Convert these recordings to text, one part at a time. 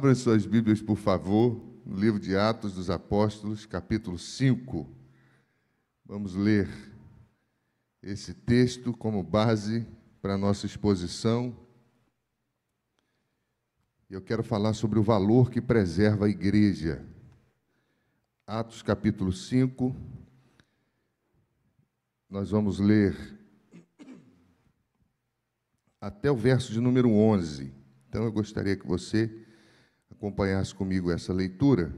Abra suas Bíblias, por favor, no livro de Atos dos Apóstolos, capítulo 5. Vamos ler esse texto como base para a nossa exposição. Eu quero falar sobre o valor que preserva a igreja. Atos, capítulo 5. Nós vamos ler até o verso de número 11. Então, eu gostaria que você acompanhasse comigo essa leitura,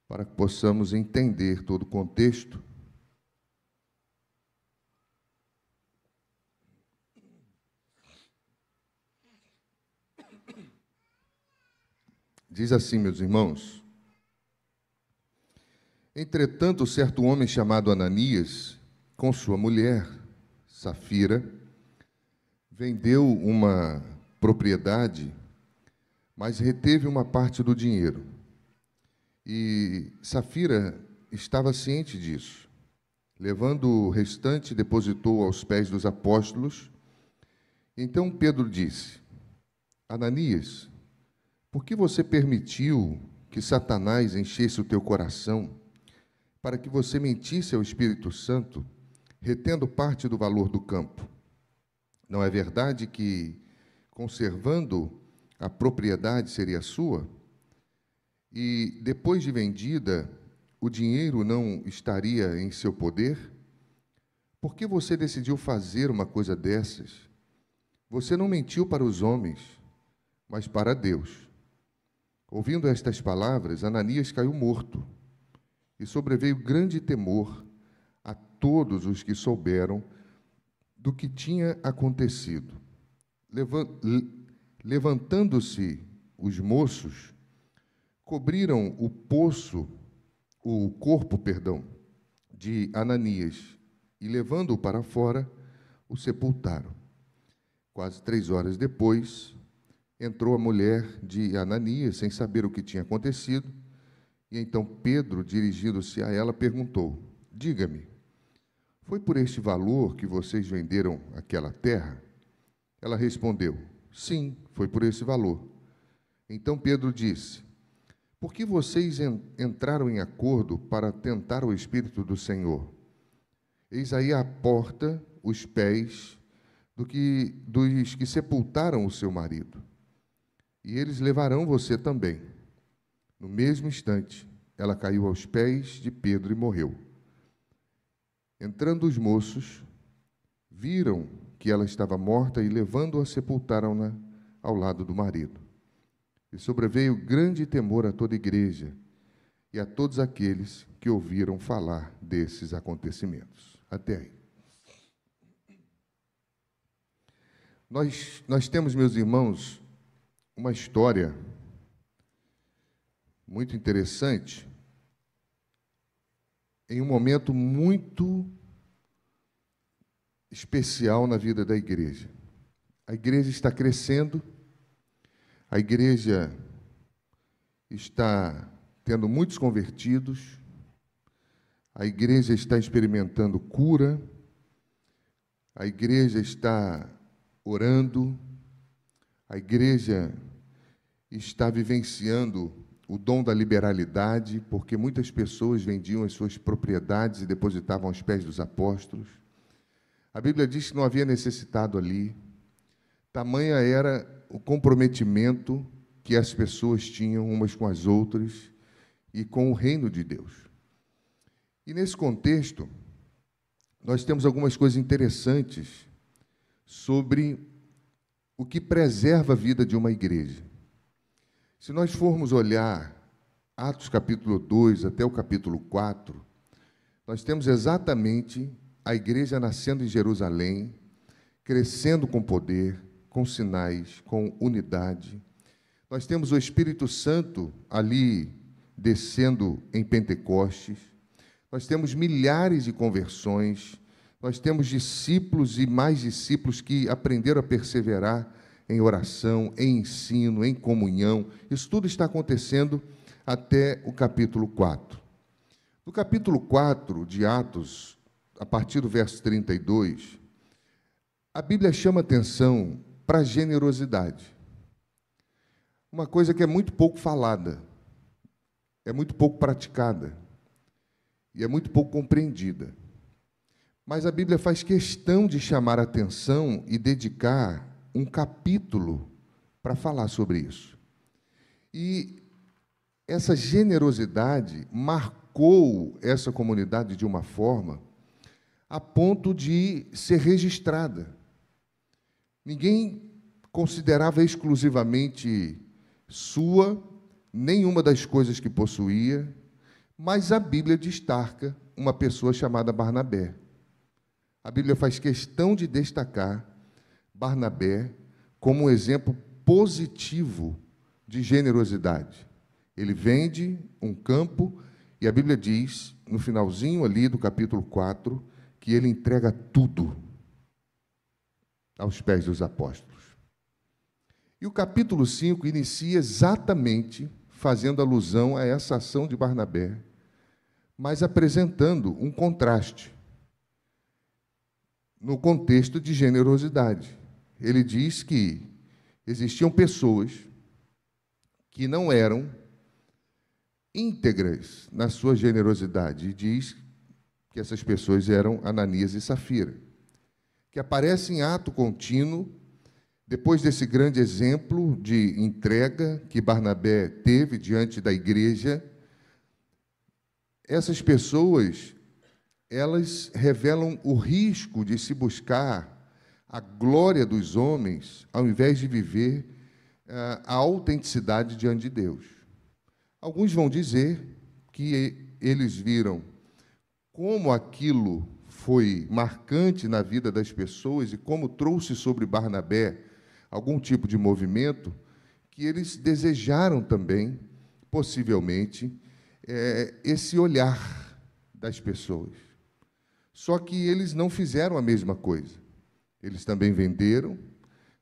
para que possamos entender todo o contexto. Diz assim, meus irmãos: entretanto, certo homem chamado Ananias, com sua mulher, Safira, vendeu uma propriedade, mas reteve uma parte do dinheiro. E Safira estava ciente disso. Levando o restante, depositou aos pés dos apóstolos. Então Pedro disse: Ananias, por que você permitiu que Satanás enchesse o teu coração, para que você mentisse ao Espírito Santo, retendo parte do valor do campo? Não é verdade que, conservando a propriedade, seria sua? E, depois de vendida, o dinheiro não estaria em seu poder? Por que você decidiu fazer uma coisa dessas? Você não mentiu para os homens, mas para Deus. Ouvindo estas palavras, Ananias caiu morto, e sobreveio grande temor a todos os que souberam do que tinha acontecido. Levantando-se os moços, cobriram o corpo de Ananias, e levando-o para fora, o sepultaram. Quase 3 horas depois, entrou a mulher de Ananias, sem saber o que tinha acontecido, e então Pedro, dirigindo-se a ela, perguntou: diga-me, foi por este valor que vocês venderam aquela terra? Ela respondeu: sim, foi por esse valor. Então Pedro disse: por que vocês entraram em acordo para tentar o Espírito do Senhor? Eis aí à porta os pés dos que sepultaram o seu marido, e eles levarão você também. No mesmo instante, ela caiu aos pés de Pedro e morreu. Entrando os moços, viram que ela estava morta e, levando-a, sepultaram-na ao lado do marido. E sobreveio grande temor a toda a igreja e a todos aqueles que ouviram falar desses acontecimentos. Até aí. Nós temos, meus irmãos, uma história muito interessante, em um momento muito especial na vida da igreja. A igreja está crescendo, a igreja está tendo muitos convertidos, a igreja está experimentando cura, a igreja está orando, a igreja está vivenciando o dom da liberalidade, porque muitas pessoas vendiam as suas propriedades e depositavam aos pés dos apóstolos. A Bíblia diz que não havia necessitado ali. Tamanha era o comprometimento que as pessoas tinham umas com as outras e com o reino de Deus. E nesse contexto, nós temos algumas coisas interessantes sobre o que preserva a vida de uma igreja. Se nós formos olhar Atos capítulo 2 até o capítulo 4, nós temos exatamente a igreja nascendo em Jerusalém, crescendo com poder, com sinais, com unidade. Nós temos o Espírito Santo ali descendo em Pentecostes. Nós temos milhares de conversões. Nós temos discípulos e mais discípulos que aprenderam a perseverar em oração, em ensino, em comunhão. Isso tudo está acontecendo até o capítulo 4. No capítulo 4 de Atos, a partir do verso 32, a Bíblia chama atenção para a generosidade. uma coisa que é muito pouco falada, é muito pouco praticada e é muito pouco compreendida. Mas a Bíblia faz questão de chamar a atenção e dedicar um capítulo para falar sobre isso. E essa generosidade marcou essa comunidade de uma forma a ponto de ser registrada. Ninguém considerava exclusivamente sua nenhuma das coisas que possuía, mas a Bíblia destaca uma pessoa chamada Barnabé. A Bíblia faz questão de destacar Barnabé como um exemplo positivo de generosidade. Ele vende um campo e a Bíblia diz, no finalzinho ali do capítulo 4, que ele entrega tudo aos pés dos apóstolos. E o capítulo 5 inicia exatamente fazendo alusão a essa ação de Barnabé, mas apresentando um contraste no contexto de generosidade. Ele diz que existiam pessoas que não eram íntegras na sua generosidade, e diz que essas pessoas eram Ananias e Safira, que aparece em ato contínuo, depois desse grande exemplo de entrega que Barnabé teve diante da igreja. Essas pessoas, elas revelam o risco de se buscar a glória dos homens, ao invés de viver a autenticidade diante de Deus. Alguns vão dizer que eles viram como aquilo foi marcante na vida das pessoas e como trouxe sobre Barnabé algum tipo de movimento, que eles desejaram também, possivelmente, esse olhar das pessoas. Só que eles não fizeram a mesma coisa. Eles também venderam,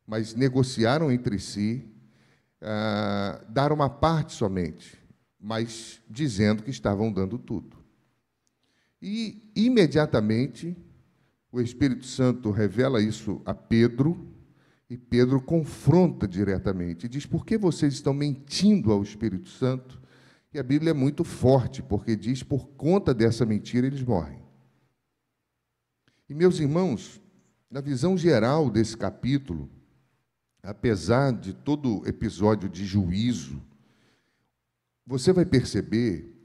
mas negociaram entre si, dar uma parte somente, mas dizendo que estavam dando tudo. E, imediatamente, o Espírito Santo revela isso a Pedro, e Pedro confronta diretamente, e diz: por que vocês estão mentindo ao Espírito Santo? E a Bíblia é muito forte, porque diz: por conta dessa mentira eles morrem. E, meus irmãos, na visão geral desse capítulo, apesar de todo episódio de juízo, você vai perceber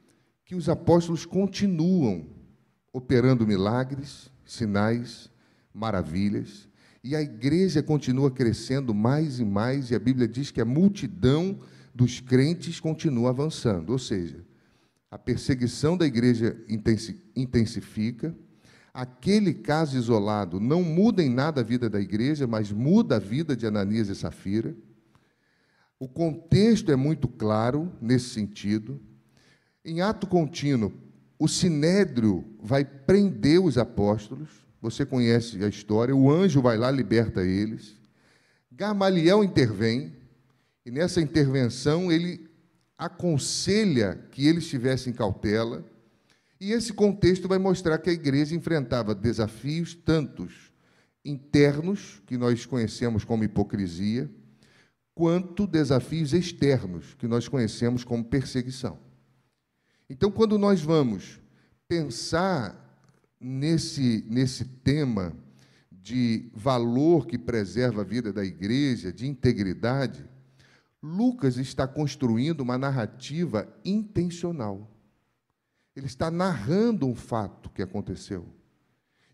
que os apóstolos continuam operando milagres, sinais, maravilhas, e a igreja continua crescendo mais e mais, e a Bíblia diz que a multidão dos crentes continua avançando, ou seja, a perseguição da igreja intensifica. Aquele caso isolado não muda em nada a vida da igreja, mas muda a vida de Ananias e Safira. O contexto é muito claro nesse sentido. Em ato contínuo, o sinédrio vai prender os apóstolos. Você conhece a história. O anjo vai lá, liberta eles. Gamaliel intervém, e nessa intervenção ele aconselha que eles tivessem cautela. E esse contexto vai mostrar que a igreja enfrentava desafios tantos internos, que nós conhecemos como hipocrisia, quanto desafios externos, que nós conhecemos como perseguição. Então, quando nós vamos pensar nesse tema de valor que preserva a vida da igreja, de integridade, Lucas está construindo uma narrativa intencional. Ele está narrando um fato que aconteceu.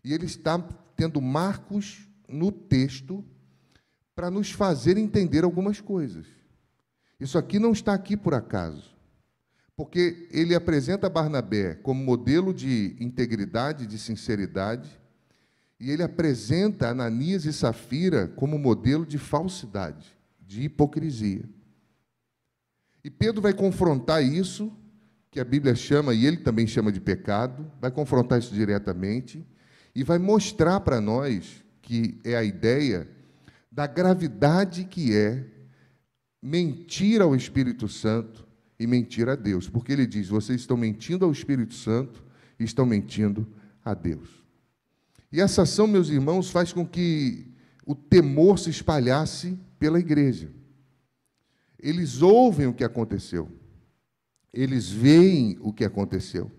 E ele está tendo marcos no texto para nos fazer entender algumas coisas. Isso aqui não está aqui por acaso, porque ele apresenta Barnabé como modelo de integridade, de sinceridade, e ele apresenta Ananias e Safira como modelo de falsidade, de hipocrisia. E Pedro vai confrontar isso, que a Bíblia chama, e ele também chama de pecado, vai confrontar isso diretamente, e vai mostrar para nós, que é a ideia da gravidade que é mentir ao Espírito Santo e mentir a Deus, porque ele diz: vocês estão mentindo ao Espírito Santo e estão mentindo a Deus. E essa ação, meus irmãos, faz com que o temor se espalhasse pela igreja. eles ouvem o que aconteceu, eles veem o que aconteceu.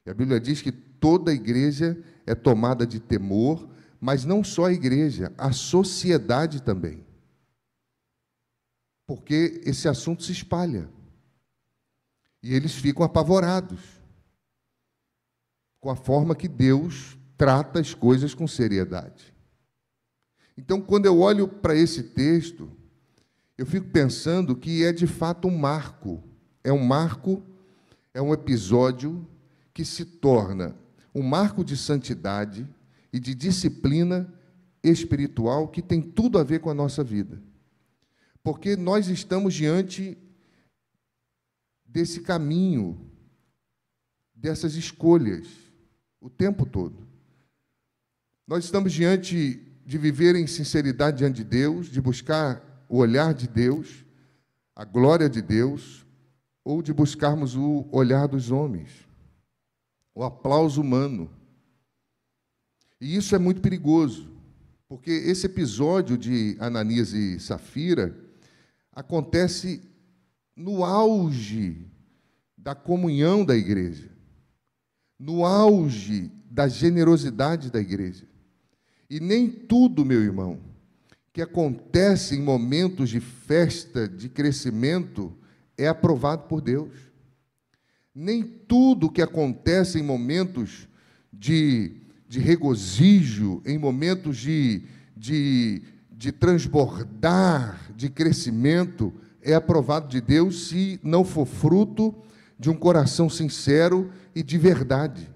E a Bíblia diz que toda a igreja é tomada de temor, mas não só a igreja, a sociedade também. Porque esse assunto se espalha. E eles ficam apavorados com a forma que Deus trata as coisas com seriedade. Então, quando eu olho para esse texto, eu fico pensando que é de fato um marco. É um episódio que se torna um marco de santidade e de disciplina espiritual que tem tudo a ver com a nossa vida. Porque nós estamos diante desse caminho, dessas escolhas, o tempo todo. Nós estamos diante de viver em sinceridade diante de Deus, de buscar o olhar de Deus, a glória de Deus, ou de buscarmos o olhar dos homens, o aplauso humano. E isso é muito perigoso, porque esse episódio de Ananias e Safira acontece no auge da comunhão da igreja, no auge da generosidade da igreja. E nem tudo, meu irmão, que acontece em momentos de festa, de crescimento, é aprovado por Deus. Nem tudo que acontece em momentos de regozijo, em momentos de transbordar, de crescimento, é aprovado de Deus se não for fruto de um coração sincero e de verdade.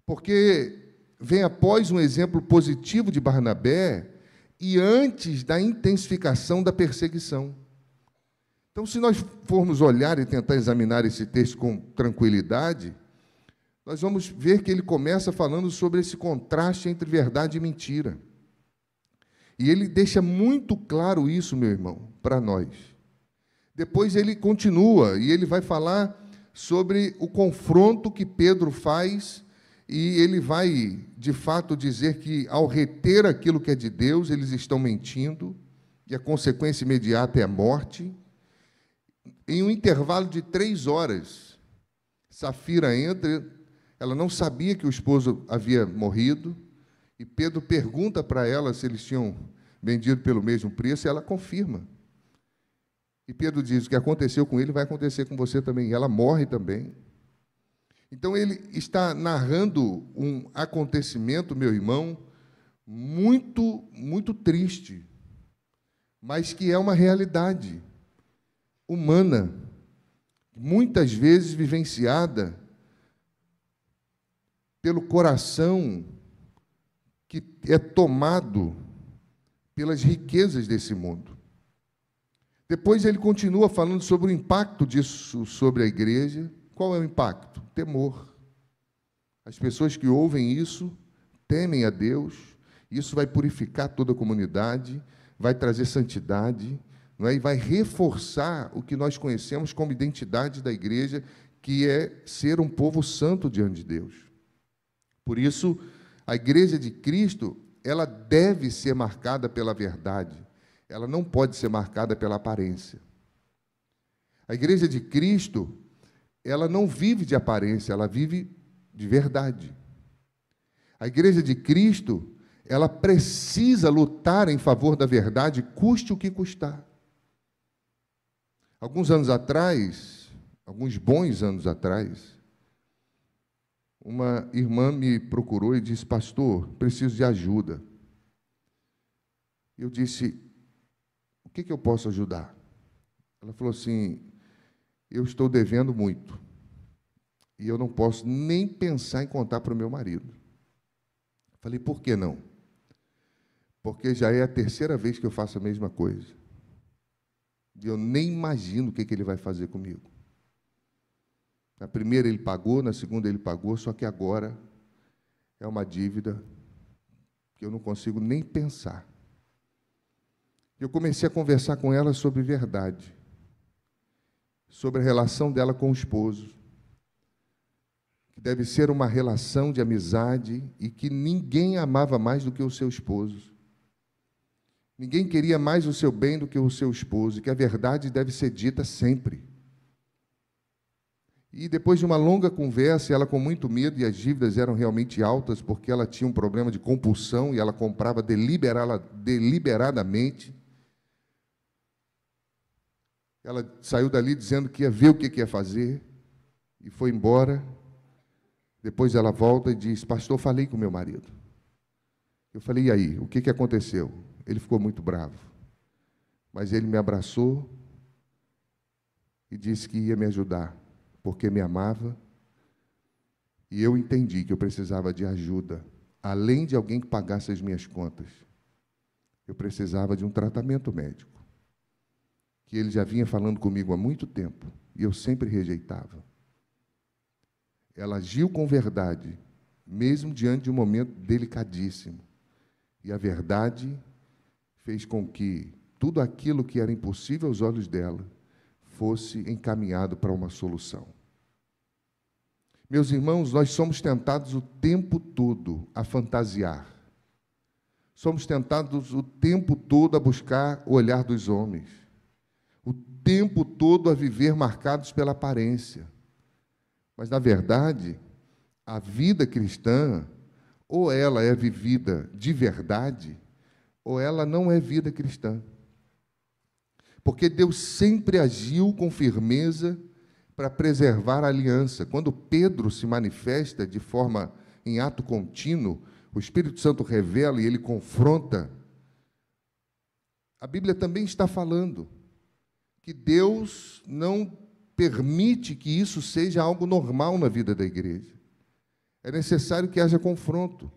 Porque vem após um exemplo positivo de Barnabé e antes da intensificação da perseguição. Então, se nós formos olhar e tentar examinar esse texto com tranquilidade, nós vamos ver que ele começa falando sobre esse contraste entre verdade e mentira. E ele deixa muito claro isso, meu irmão, para nós. Depois ele continua e ele vai falar sobre o confronto que Pedro faz, e ele vai, de fato, dizer que, ao reter aquilo que é de Deus, eles estão mentindo, e a consequência imediata é a morte. Em um intervalo de 3 horas, Safira entra, ela não sabia que o esposo havia morrido, e Pedro pergunta para ela se eles tinham vendido pelo mesmo preço, e ela confirma. E Pedro diz: o que aconteceu com ele vai acontecer com você também, e ela morre também. Então, ele está narrando um acontecimento, meu irmão, muito, muito triste, mas que é uma realidade humana, muitas vezes vivenciada pelo coração que é tomado pelas riquezas desse mundo. Depois ele continua falando sobre o impacto disso sobre a igreja. Qual é o impacto? Temor. As pessoas que ouvem isso temem a Deus, isso vai purificar toda a comunidade, vai trazer santidade, não é? E vai reforçar o que nós conhecemos como identidade da igreja, que é ser um povo santo diante de Deus. Por isso, a igreja de Cristo, ela deve ser marcada pela verdade, ela não pode ser marcada pela aparência. A igreja de Cristo, ela não vive de aparência, ela vive de verdade. A igreja de Cristo, ela precisa lutar em favor da verdade, custe o que custar. Alguns anos atrás, alguns bons anos atrás, uma irmã me procurou e disse: pastor, preciso de ajuda. Eu disse: o que eu posso ajudar? Ela falou assim: eu estou devendo muito, e eu não posso nem pensar em contar para o meu marido. Falei: por que não? Porque já é a 3ª vez que eu faço a mesma coisa. E eu nem imagino o que ele vai fazer comigo. Na primeira ele pagou, na segunda ele pagou, só que agora é uma dívida que eu não consigo nem pensar. Eu comecei a conversar com ela sobre verdade, sobre a relação dela com o esposo, que deve ser uma relação de amizade e que ninguém amava mais do que o seu esposo. Ninguém queria mais o seu bem do que o seu esposo, e que a verdade deve ser dita sempre. E depois de uma longa conversa, ela com muito medo, e as dívidas eram realmente altas, porque ela tinha um problema de compulsão, e ela comprava deliberadamente. Ela saiu dali dizendo que ia ver o que ia fazer, e foi embora. Depois ela volta e diz: pastor, falei com meu marido. Eu falei: e aí, o que aconteceu? Ele ficou muito bravo, mas ele me abraçou e disse que ia me ajudar, porque me amava, e eu entendi que eu precisava de ajuda, além de alguém que pagasse as minhas contas. Eu precisava de um tratamento médico, que ele já vinha falando comigo há muito tempo, e eu sempre rejeitava. Ela agiu com verdade, mesmo diante de um momento delicadíssimo, e a verdade fez com que tudo aquilo que era impossível aos olhos dela fosse encaminhado para uma solução. Meus irmãos, nós somos tentados o tempo todo a fantasiar. Somos tentados o tempo todo a buscar o olhar dos homens. O tempo todo a viver marcados pela aparência. Mas, na verdade, a vida cristã, ou ela é vivida de verdade, ou ela não é vida cristã. Porque Deus sempre agiu com firmeza para preservar a aliança. Quando Pedro se manifesta de forma em ato contínuo, o Espírito Santo revela e ele confronta. A Bíblia também está falando que Deus não permite que isso seja algo normal na vida da igreja. É necessário que haja confronto.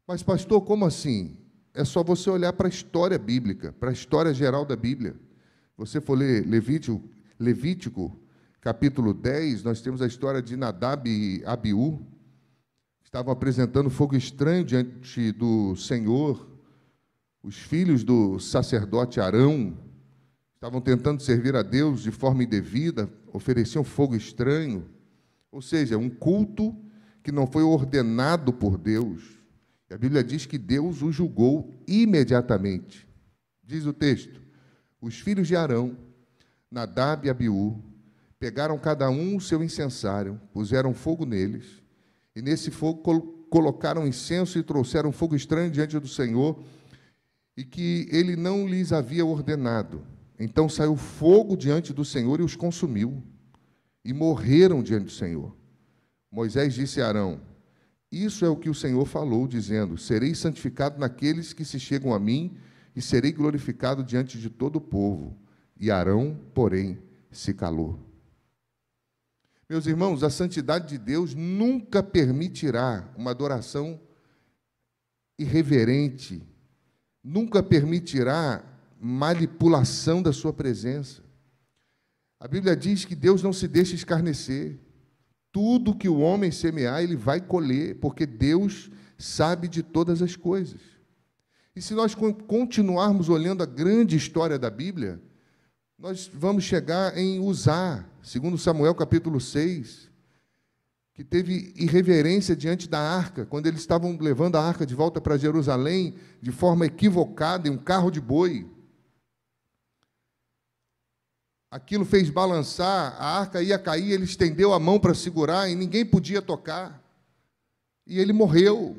Mas, pastor, como assim? É só você olhar para a história bíblica, para a história geral da Bíblia. Você for ler Levítico, capítulo 10, nós temos a história de Nadab e Abiú, que estavam apresentando fogo estranho diante do Senhor. Os filhos do sacerdote Arão estavam tentando servir a Deus de forma indevida, ofereciam fogo estranho, ou seja, um culto que não foi ordenado por Deus. E a Bíblia diz que Deus o julgou imediatamente. Diz o texto: os filhos de Arão, Nadab e Abiú, pegaram cada um o seu incensário, puseram fogo neles, e nesse fogo colocaram incenso e trouxeram fogo estranho diante do Senhor, e que ele não lhes havia ordenado. Então saiu fogo diante do Senhor e os consumiu, e morreram diante do Senhor. Moisés disse a Arão: isso é o que o Senhor falou, dizendo: serei santificado naqueles que se chegam a mim, e serei glorificado diante de todo o povo. E Arão, porém, se calou. Meus irmãos, a santidade de Deus nunca permitirá uma adoração irreverente, nunca permitirá manipulação da sua presença. A Bíblia diz que Deus não se deixa escarnecer. Tudo que o homem semear, ele vai colher, porque Deus sabe de todas as coisas. E se nós continuarmos olhando a grande história da Bíblia, nós vamos chegar em Uzá, segundo Samuel capítulo 6, que teve irreverência diante da arca, quando eles estavam levando a arca de volta para Jerusalém, de forma equivocada, em um carro de boi. Aquilo fez balançar, a arca ia cair, ele estendeu a mão para segurar e ninguém podia tocar. E ele morreu.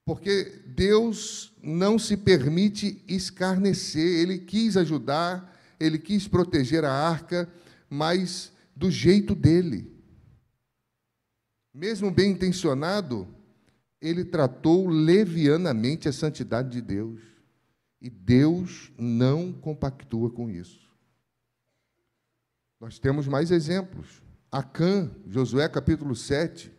Porque Deus não se permite escarnecer. Ele quis ajudar, ele quis proteger a arca, mas do jeito dele. Mesmo bem intencionado, ele tratou levianamente a santidade de Deus. E Deus não compactua com isso. Nós temos mais exemplos. Acã, Josué capítulo 7.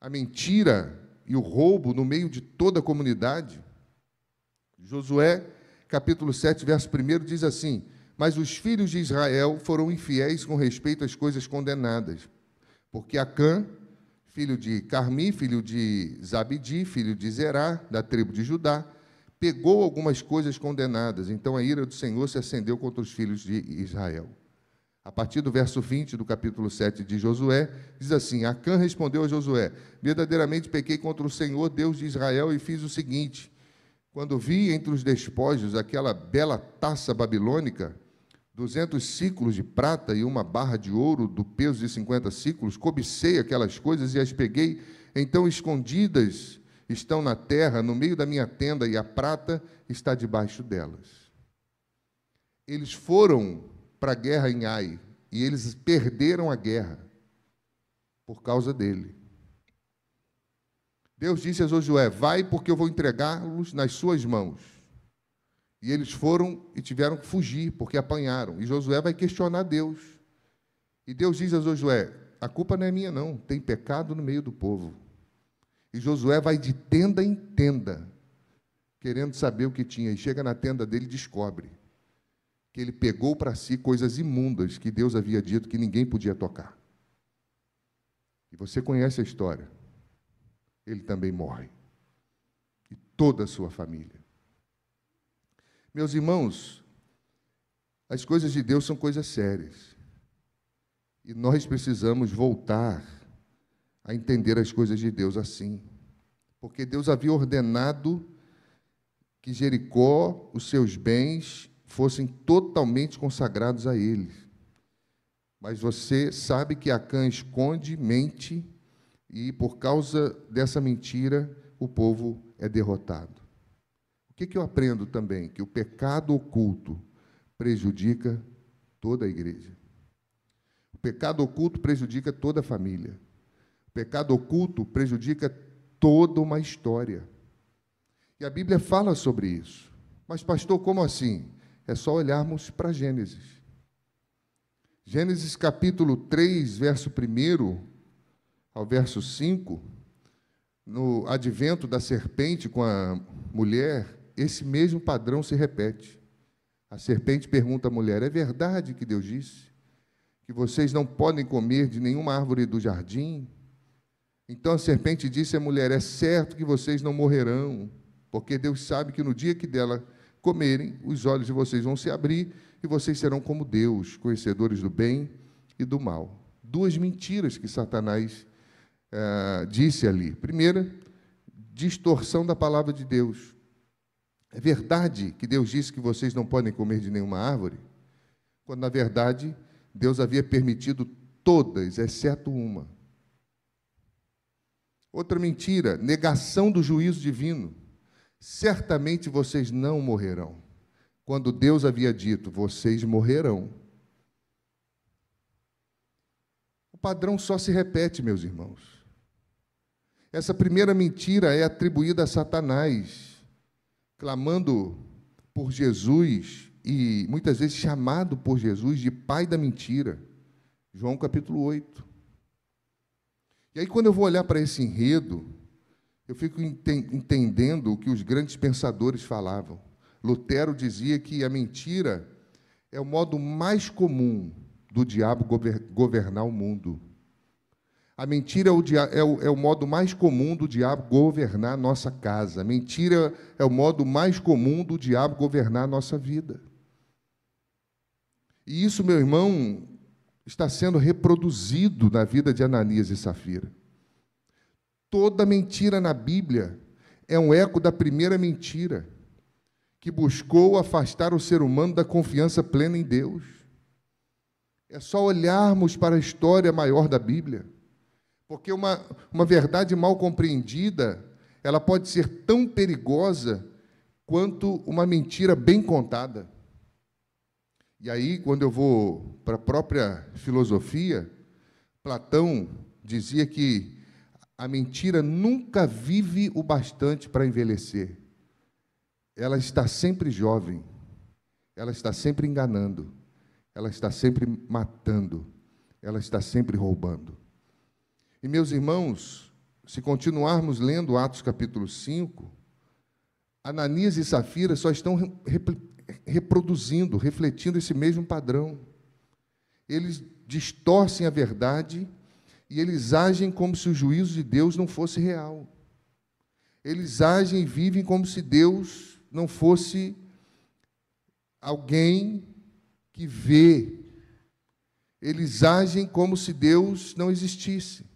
A mentira e o roubo no meio de toda a comunidade. Josué capítulo 7, verso 1 diz assim: mas os filhos de Israel foram infiéis com respeito às coisas condenadas, porque Acã, filho de Carmi, filho de Zabdi, filho de Zerá, da tribo de Judá, pegou algumas coisas condenadas. Então a ira do Senhor se acendeu contra os filhos de Israel. A partir do verso 20 do capítulo 7 de Josué, diz assim: Acã respondeu a Josué: verdadeiramente pequei contra o Senhor, Deus de Israel, e fiz o seguinte: quando vi entre os despojos aquela bela taça babilônica, 200 ciclos de prata e uma barra de ouro do peso de 50 ciclos, cobicei aquelas coisas e as peguei, então escondidas estão na terra, no meio da minha tenda, e a prata está debaixo delas. Eles foram para a guerra em Ai, e eles perderam a guerra por causa dele. Deus disse a Josué: vai, porque eu vou entregá-los nas suas mãos. E eles foram e tiveram que fugir, porque apanharam. E Josué vai questionar Deus. E Deus diz a Josué: a culpa não é minha, não, tem pecado no meio do povo. E Josué vai de tenda em tenda, querendo saber o que tinha. E chega na tenda dele e descobre que ele pegou para si coisas imundas que Deus havia dito que ninguém podia tocar. E você conhece a história. Ele também morre. E toda a sua família. Meus irmãos, as coisas de Deus são coisas sérias. E nós precisamos voltar a entender as coisas de Deus assim. Porque Deus havia ordenado que Jericó, os seus bens, fossem totalmente consagrados a Ele. Mas você sabe que Acã esconde, mente, e por causa dessa mentira, o povo é derrotado. O que eu aprendo também? Que o pecado oculto prejudica toda a igreja. O pecado oculto prejudica toda a família. O pecado oculto prejudica toda uma história. E a Bíblia fala sobre isso. Mas, pastor, como assim? É só olharmos para Gênesis. Gênesis capítulo 3, verso 1 ao verso 5, no advento da serpente com a mulher, esse mesmo padrão se repete. A serpente pergunta à mulher: é verdade que Deus disse que vocês não podem comer de nenhuma árvore do jardim? Então a serpente disse à mulher: é certo que vocês não morrerão, porque Deus sabe que no dia que dela comerem, os olhos de vocês vão se abrir e vocês serão como Deus, conhecedores do bem e do mal. Duas mentiras que Satanás disse ali. Primeira, distorção da palavra de Deus. É verdade que Deus disse que vocês não podem comer de nenhuma árvore, quando, na verdade, Deus havia permitido todas, exceto uma. Outra mentira, negação do juízo divino. Certamente vocês não morrerão, quando Deus havia dito: vocês morrerão. O padrão só se repete, meus irmãos. Essa primeira mentira é atribuída a Satanás, clamando por Jesus e muitas vezes chamado por Jesus de pai da mentira. João capítulo 8. E aí, quando eu vou olhar para esse enredo, eu fico entendendo o que os grandes pensadores falavam. Lutero dizia que a mentira é o modo mais comum do diabo governar o mundo. A mentira é o modo mais comum do diabo governar a nossa casa. A mentira é o modo mais comum do diabo governar a nossa vida. E isso, meu irmão, está sendo reproduzido na vida de Ananias e Safira. Toda mentira na Bíblia é um eco da primeira mentira, que buscou afastar o ser humano da confiança plena em Deus. É só olharmos para a história maior da Bíblia, porque uma verdade mal compreendida, ela pode ser tão perigosa quanto uma mentira bem contada. E aí, quando eu vou para a própria filosofia, Platão dizia que a mentira nunca vive o bastante para envelhecer. Ela está sempre jovem, ela está sempre enganando, ela está sempre matando, ela está sempre roubando. E, meus irmãos, se continuarmos lendo Atos capítulo 5, Ananias e Safira só estão reproduzindo, refletindo esse mesmo padrão. Eles distorcem a verdade e eles agem como se o juízo de Deus não fosse real. Eles agem e vivem como se Deus não fosse alguém que vê. eles agem como se Deus não existisse.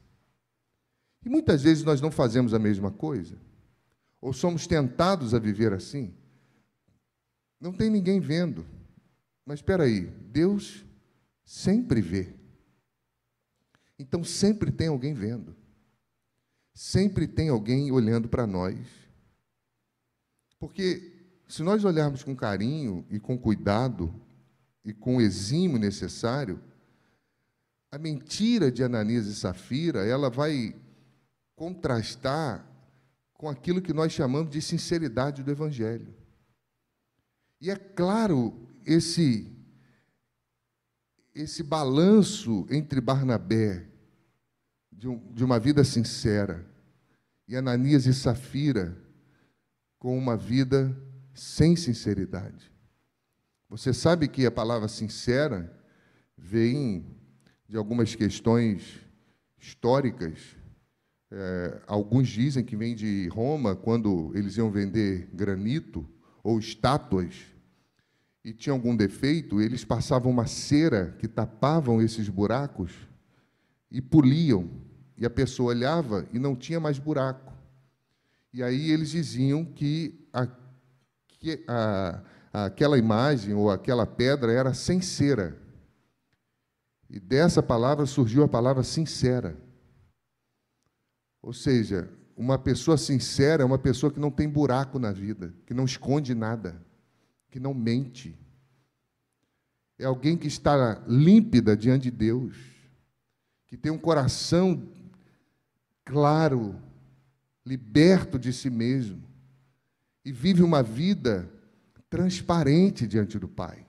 E muitas vezes nós não fazemos a mesma coisa, ou somos tentados a viver assim. Não tem ninguém vendo, mas espera aí, Deus sempre vê. Então sempre tem alguém vendo, sempre tem alguém olhando para nós. Porque se nós olharmos com carinho e com cuidado e com o exímio necessário, a mentira de Ananias e Safira, ela vai contrastar com aquilo que nós chamamos de sinceridade do Evangelho. E é claro esse balanço entre Barnabé, de uma vida sincera, e Ananias e Safira, com uma vida sem sinceridade. Você sabe que a palavra sincera vem de algumas questões históricas. Alguns dizem que vem de Roma, quando eles iam vender granito ou estátuas, e tinha algum defeito, eles passavam uma cera que tapavam esses buracos e poliam, e a pessoa olhava e não tinha mais buraco. E aí eles diziam que aquela imagem ou aquela pedra era sem cera. E dessa palavra surgiu a palavra sincera. Ou seja, uma pessoa sincera é uma pessoa que não tem buraco na vida, que não esconde nada, que não mente. É alguém que está límpida diante de Deus, que tem um coração claro, liberto de si mesmo, e vive uma vida transparente diante do Pai.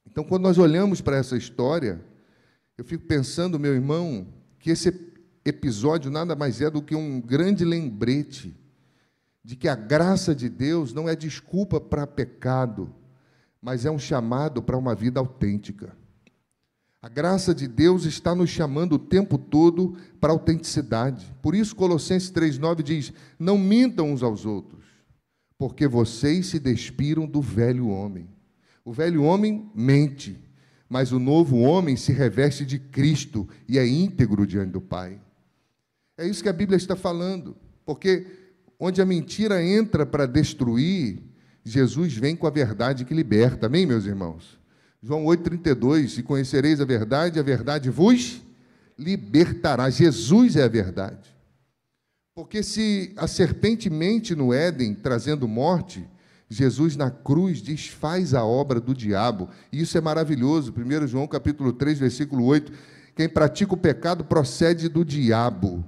Então, quando nós olhamos para essa história, eu fico pensando, meu irmão, que esse episódio nada mais é do que um grande lembrete de que a graça de Deus não é desculpa para pecado, mas é um chamado para uma vida autêntica. A graça de Deus está nos chamando o tempo todo para a autenticidade. Por isso, Colossenses 3,9 diz: não mintam uns aos outros, porque vocês se despiram do velho homem. O velho homem mente, mas o novo homem se reveste de Cristo e é íntegro diante do Pai. É isso que a Bíblia está falando, porque onde a mentira entra para destruir, Jesus vem com a verdade que liberta. Amém, meus irmãos? João 8,32, e conhecereis a verdade vos libertará. Jesus é a verdade. Porque se a serpente mente no Éden, trazendo morte, Jesus na cruz desfaz a obra do diabo. E isso é maravilhoso. 1 João capítulo 3, versículo 8, quem pratica o pecado procede do diabo,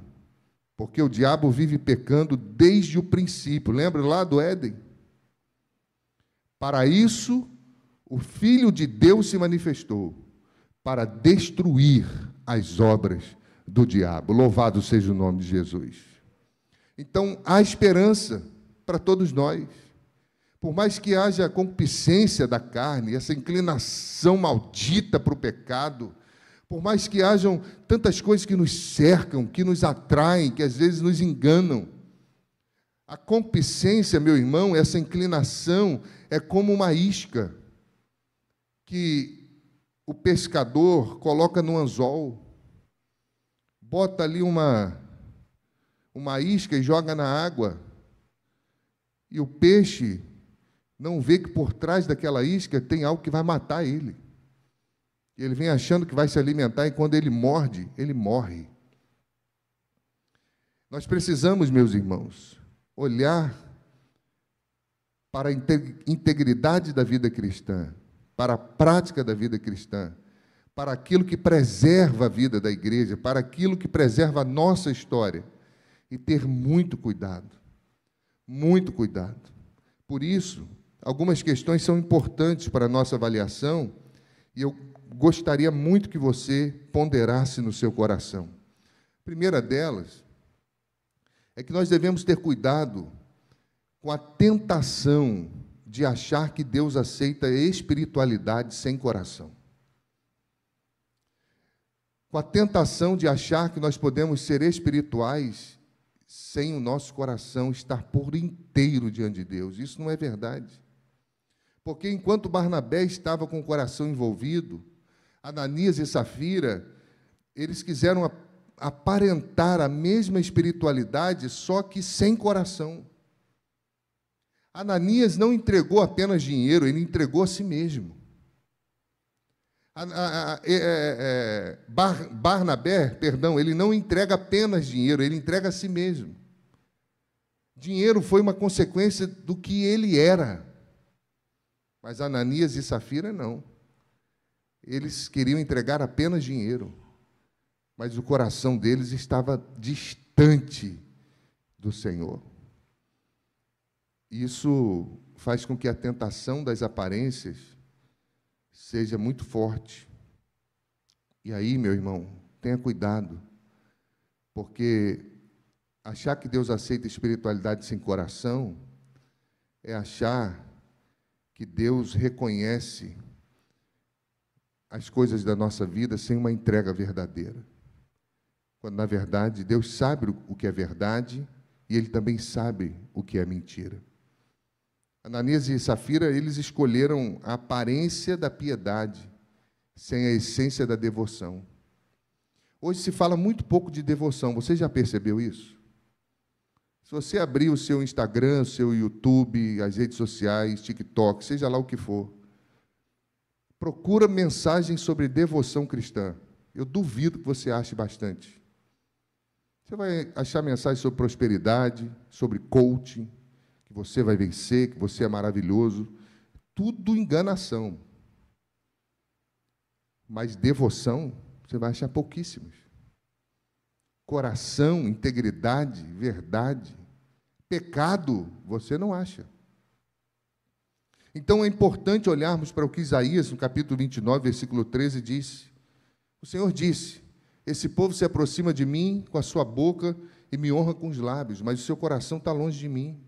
porque o diabo vive pecando desde o princípio. Lembra lá do Éden? Para isso, o Filho de Deus se manifestou, para destruir as obras do diabo. Louvado seja o nome de Jesus. Então, há esperança para todos nós. Por mais que haja a concupiscência da carne, essa inclinação maldita para o pecado, por mais que hajam tantas coisas que nos cercam, que nos atraem, que às vezes nos enganam, a concupiscência, meu irmão, essa inclinação é como uma isca que o pescador coloca no anzol, bota ali uma isca e joga na água, e o peixe não vê que por trás daquela isca tem algo que vai matar ele. Ele vem achando que vai se alimentar, e quando ele morde, ele morre. Nós precisamos, meus irmãos, olhar para a integridade da vida cristã, para a prática da vida cristã, para aquilo que preserva a vida da igreja, para aquilo que preserva a nossa história, e ter muito cuidado, muito cuidado. Por isso, algumas questões são importantes para a nossa avaliação, e eu gostaria muito que você ponderasse no seu coração. A primeira delas é que nós devemos ter cuidado com a tentação de achar que Deus aceita espiritualidade sem coração. Com a tentação de achar que nós podemos ser espirituais sem o nosso coração estar por inteiro diante de Deus. Isso não é verdade. Porque enquanto Barnabé estava com o coração envolvido, Ananias e Safira, eles quiseram aparentar a mesma espiritualidade, só que sem coração. Ananias não entregou apenas dinheiro, ele entregou a si mesmo. Barnabé, ele não entrega apenas dinheiro, ele entrega a si mesmo. Dinheiro foi uma consequência do que ele era. Mas Ananias e Safira não. Eles queriam entregar apenas dinheiro, mas o coração deles estava distante do Senhor. Isso faz com que a tentação das aparências seja muito forte. E aí, meu irmão, tenha cuidado, porque achar que Deus aceita espiritualidade sem coração é achar que Deus reconhece as coisas da nossa vida sem uma entrega verdadeira. Quando, na verdade, Deus sabe o que é verdade e Ele também sabe o que é mentira. Ananias e Safira, eles escolheram a aparência da piedade, sem a essência da devoção. Hoje se fala muito pouco de devoção, você já percebeu isso? Se você abrir o seu Instagram, o seu YouTube, as redes sociais, TikTok, seja lá o que for, procura mensagens sobre devoção cristã. Eu duvido que você ache bastante. Você vai achar mensagens sobre prosperidade, sobre coaching, que você vai vencer, que você é maravilhoso. Tudo enganação. Mas devoção, você vai achar pouquíssimos. Coração, integridade, verdade, pecado, você não acha. Então é importante olharmos para o que Isaías, no capítulo 29, versículo 13, disse. O Senhor disse: esse povo se aproxima de mim com a sua boca e me honra com os lábios, mas o seu coração está longe de mim.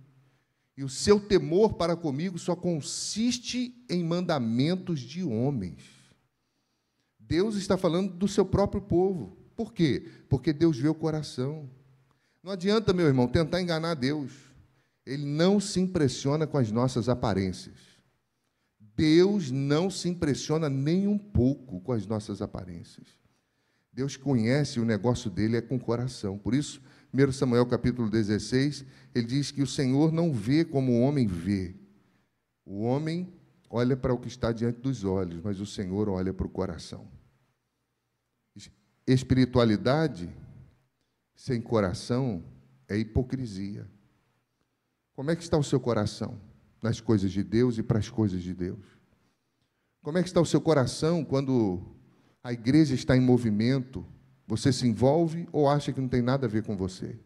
E o seu temor para comigo só consiste em mandamentos de homens. Deus está falando do seu próprio povo. Por quê? Porque Deus vê o coração. Não adianta, meu irmão, tentar enganar Deus. Ele não se impressiona com as nossas aparências. Deus não se impressiona nem um pouco com as nossas aparências. Deus conhece, o negócio dele é com o coração. Por isso, 1 Samuel capítulo 16, ele diz que o Senhor não vê como o homem vê. O homem olha para o que está diante dos olhos, mas o Senhor olha para o coração. Espiritualidade sem coração é hipocrisia. Como é que está o seu coração nas coisas de Deus e para as coisas de Deus? Como é que está o seu coração quando a igreja está em movimento? Você se envolve ou acha que não tem nada a ver com você?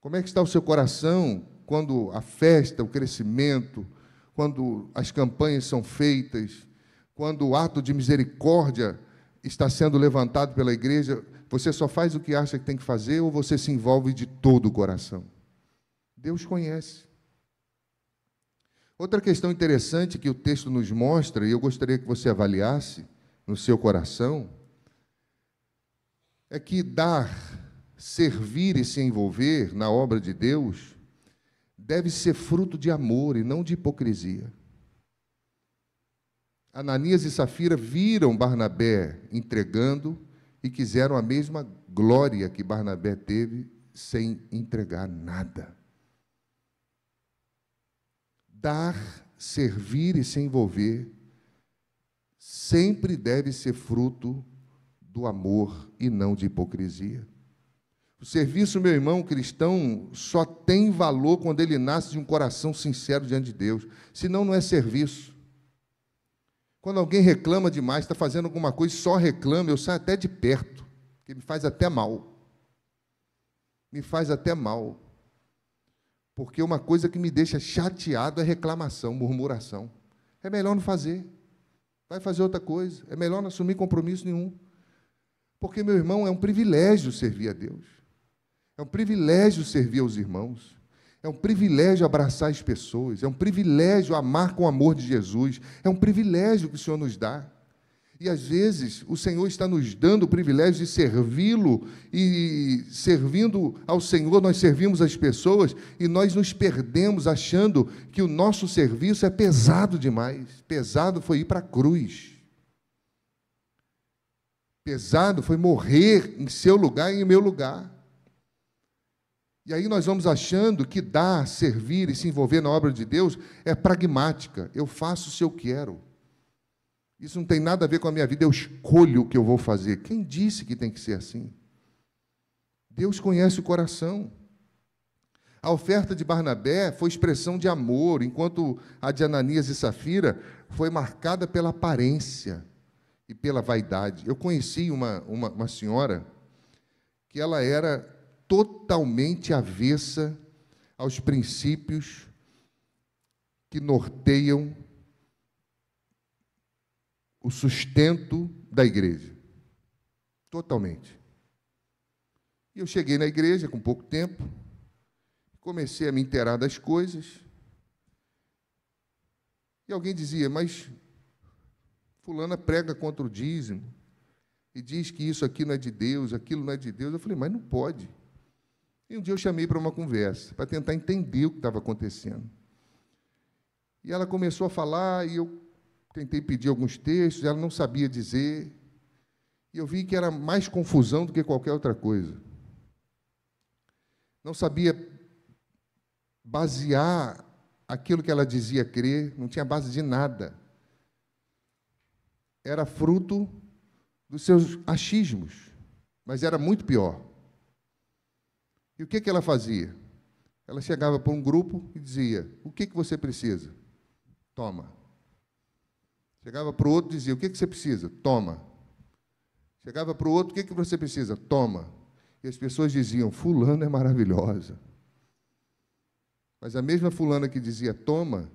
Como é que está o seu coração quando a festa, o crescimento, quando as campanhas são feitas, quando o ato de misericórdia está sendo levantado pela igreja? Você só faz o que acha que tem que fazer ou você se envolve de todo o coração? Deus conhece. Outra questão interessante que o texto nos mostra, e eu gostaria que você avaliasse no seu coração, é que dar, servir e se envolver na obra de Deus deve ser fruto de amor e não de hipocrisia. Ananias e Safira viram Barnabé entregando e quiseram a mesma glória que Barnabé teve sem entregar nada. Dar, servir e se envolver sempre deve ser fruto do amor e não de hipocrisia. O serviço, meu irmão cristão, só tem valor quando ele nasce de um coração sincero diante de Deus, senão não é serviço. Quando alguém reclama demais, está fazendo alguma coisa e só reclama, eu saio até de perto, que me faz até mal. Me faz até mal. Porque uma coisa que me deixa chateado é reclamação, murmuração. É melhor não fazer. Vai fazer outra coisa. É melhor não assumir compromisso nenhum. Porque, meu irmão, é um privilégio servir a Deus. É um privilégio servir aos irmãos. É um privilégio abraçar as pessoas. É um privilégio amar com o amor de Jesus. É um privilégio que o Senhor nos dá. E, às vezes, o Senhor está nos dando o privilégio de servi-lo, e, servindo ao Senhor, nós servimos as pessoas, e nós nos perdemos achando que o nosso serviço é pesado demais. Pesado foi ir para a cruz. pesado foi morrer em seu lugar e em meu lugar. E aí nós vamos achando que dar, servir e se envolver na obra de Deus é pragmática. Eu faço se eu quero. Isso não tem nada a ver com a minha vida, eu escolho o que eu vou fazer. Quem disse que tem que ser assim? Deus conhece o coração. A oferta de Barnabé foi expressão de amor, enquanto a de Ananias e Safira foi marcada pela aparência e pela vaidade. Eu conheci uma senhora que ela era totalmente avessa aos princípios que norteiam o sustento da igreja. Totalmente. E eu cheguei na igreja com pouco tempo, comecei a me inteirar das coisas, e alguém dizia, mas fulana prega contra o dízimo, e diz que isso aqui não é de Deus, aquilo não é de Deus. Eu falei, mas não pode. E um dia eu chamei para uma conversa, para tentar entender o que estava acontecendo. E ela começou a falar, e eu tentei pedir alguns textos, ela não sabia dizer, e eu vi que era mais confusão do que qualquer outra coisa. Não sabia basear aquilo que ela dizia crer, não tinha base de nada. Era fruto dos seus achismos, mas era muito pior. E o que ela fazia? Ela chegava para um grupo e dizia, o que você precisa? Toma. Chegava para o outro e dizia, o que você precisa? Toma. Chegava para o outro, o que você precisa? Toma. E as pessoas diziam, fulana é maravilhosa. Mas a mesma fulana que dizia toma,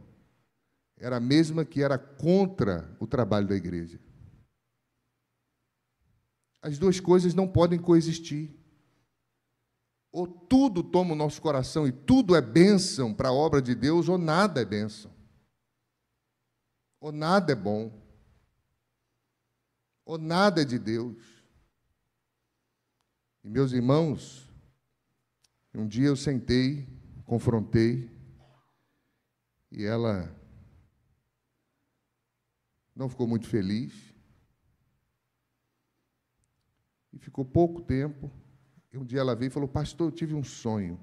era a mesma que era contra o trabalho da igreja. As duas coisas não podem coexistir. Ou tudo toma o nosso coração e tudo é bênção para a obra de Deus, ou nada é bênção. Ou nada é bom. Ou nada é de Deus. E, meus irmãos, um dia eu sentei, confrontei, e ela não ficou muito feliz. E ficou pouco tempo. E um dia ela veio e falou, pastor, eu tive um sonho.